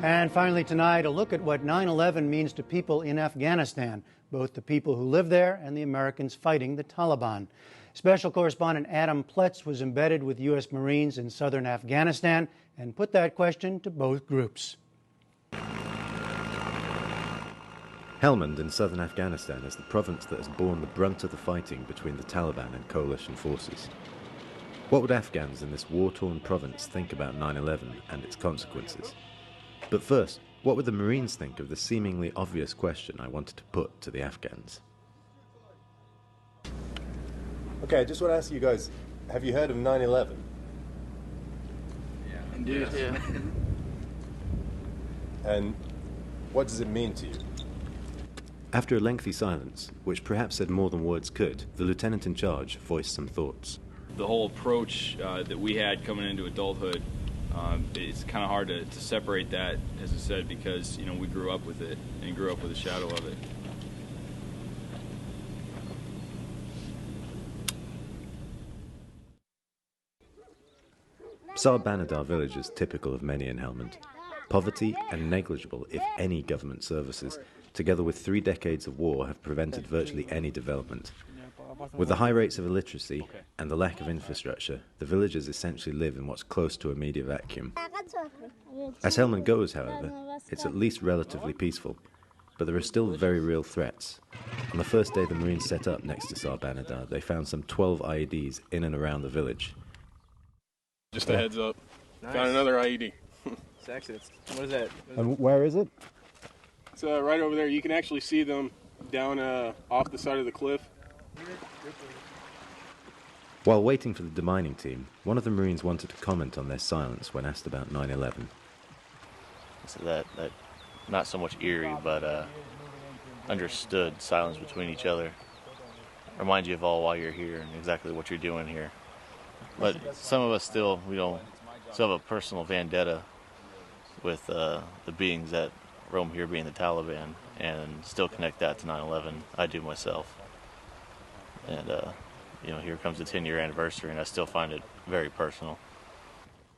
And finally tonight, a look at what 9/11 means to people in Afghanistan, both the people who live there and the Americans fighting the Taliban. Special correspondent Adam Pletz was embedded with U.S. Marines in southern Afghanistan and put that question to both groups. Helmand in southern Afghanistan is the province that has borne the brunt of the fighting between the Taliban and coalition forces. What would Afghans in this war-torn province think about 9/11 and its consequences? But first, what would the Marines think of the seemingly obvious question I wanted to put to the Afghans? Okay, I just want to ask you guys, have you heard of 9/11? Yeah. Indeed. Yeah. And what does it mean to you? After a lengthy silence, which perhaps said more than words could, the lieutenant in charge voiced some thoughts. The whole approach that we had coming into adulthood, it's kind of hard to separate that, as I said, because we grew up with it and grew up with a shadow of it. Sar Banadar village is typical of many in Helmand. Poverty and negligible, if any, government services, together with 3 decades of war, have prevented virtually any development. With the high rates of illiteracy and the lack of infrastructure, the villagers essentially live in what's close to a media vacuum. As Helmand goes, however, it's at least relatively peaceful, but there are still very real threats. On the first day the Marines set up next to Sar Banadar, they found some 12 IEDs in and around the village. Just a heads up. Nice. Found another IED. Sexy. What is that? And where is it? It's right over there. You can actually see them down off the side of the cliff. While waiting for the demining team, one of the Marines wanted to comment on their silence when asked about 9/11. So that not so much eerie, but understood silence between each other. Reminds you of all why you're here and exactly what you're doing here. But some of us still have a personal vendetta with the beings that roam here, being the Taliban, and still connect that to 9/11. I do myself. And, here comes the 10-year anniversary, and I still find it very personal.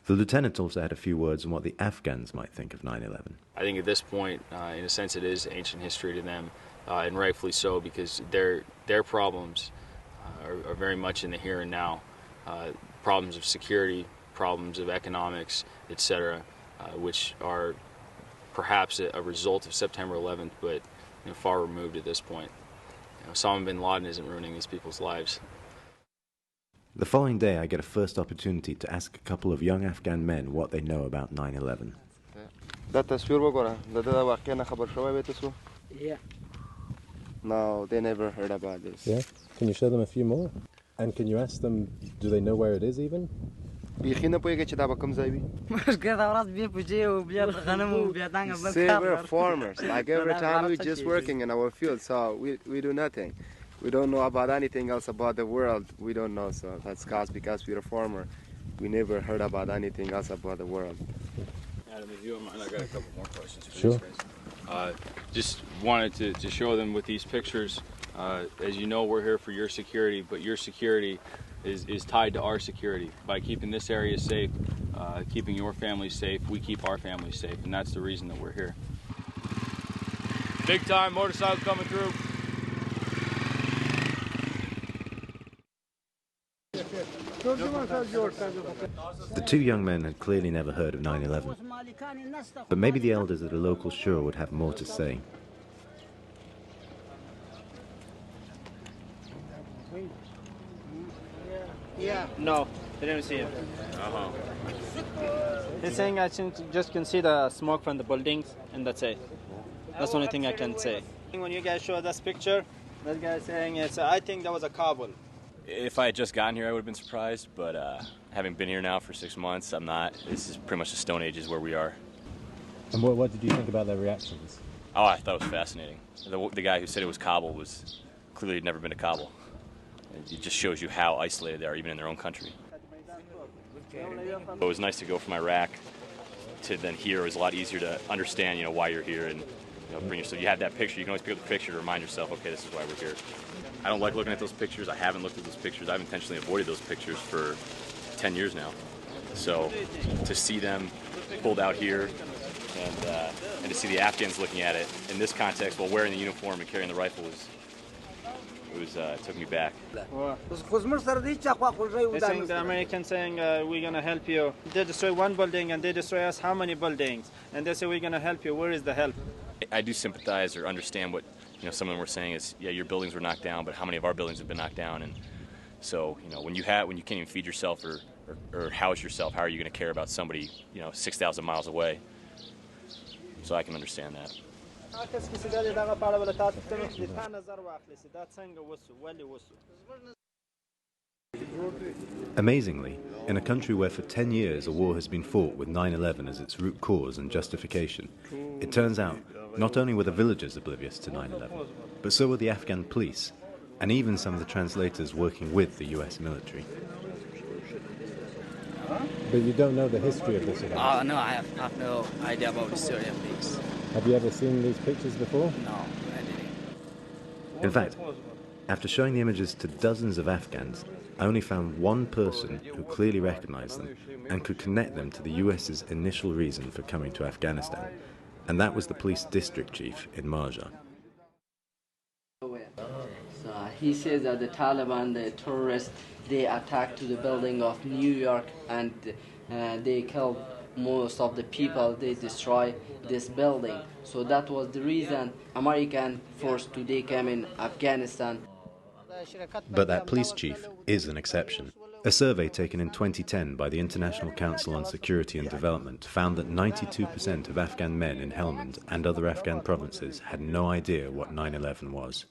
The lieutenant also had a few words on what the Afghans might think of 9/11. I think at this point, in a sense, it is ancient history to them, and rightfully so, because their problems are very much in the here and now. Problems of security, problems of economics, etc., which are perhaps a result of September 11th, but far removed at this point. Osama bin Laden isn't ruining these people's lives. The following day, I get a first opportunity to ask a couple of young Afghan men what they know about 9/11. Yeah. No, they never heard about this. Yeah? Can you show them a few more? And can you ask them, do they know where it is even? Say we're farmers. Like every time we're just working in our field, so we do nothing. We don't know about anything else about the world. We don't know, so that's because we're a farmer. We never heard about anything else about the world. Adam, if you don't mind, I got a couple more questions for Sure. these guys. Just wanted to show them with these pictures. As you know, we're here for your security, but your security is tied to our security. By keeping this area safe, keeping your family safe, we keep our family safe, and that's the reason that we're here. Big time motorcycle coming through. The 2 young men had clearly never heard of 9/11, but maybe the elders at a local shul would have more to say. Yeah. No, they didn't see it. He's saying I just can see the smoke from the buildings, and that's it. That's the only thing I can say. When you guys show this picture, that guy saying I think that was a Kabul. If I had just gotten here, I would have been surprised, but having been here now for 6 months, I'm not. This is pretty much the Stone Age is where we are. And what did you think about their reactions? Oh, I thought it was fascinating. The guy who said it was Kabul was clearly had never been to Kabul. It just shows you how isolated they are, even in their own country. It was nice to go from Iraq to then here. It was a lot easier to understand, why you're here and bring yourself. You have that picture. You can always pick up the picture to remind yourself, okay, this is why we're here. I don't like looking at those pictures. I haven't looked at those pictures. I've intentionally avoided those pictures for 10 years now. So to see them pulled out here and to see the Afghans looking at it in this context while wearing the uniform and carrying the rifle it took me back. They're saying the Americans saying we're gonna help you. They destroy one building and they destroy us how many buildings? And they say we're gonna help you. Where is the help? I do sympathize or understand what some of them were saying is, yeah, your buildings were knocked down, but how many of our buildings have been knocked down? And so when you can't even feed yourself or house yourself, how are you going to care about somebody 6,000 miles away? So I can understand that. Amazingly, in a country where for 10 years a war has been fought with 9/11 as its root cause and justification, it turns out not only were the villagers oblivious to 9/11, but so were the Afghan police, and even some of the translators working with the US military. But you don't know the history of this event? No, I have no idea about the story of this. Have you ever seen these pictures before? No, I didn't. In fact, after showing the images to dozens of Afghans, I only found one person who clearly recognized them and could connect them to the US's initial reason for coming to Afghanistan, and that was the police district chief in Marja. So he says that the Taliban, the terrorists, they attacked to the building of New York and they killed most of the people. They destroy this building. So that was the reason American force today came in Afghanistan. But that police chief is an exception. A survey taken in 2010 by the International Council on Security and Development found that 92% of Afghan men in Helmand and other Afghan provinces had no idea what 9/11 was.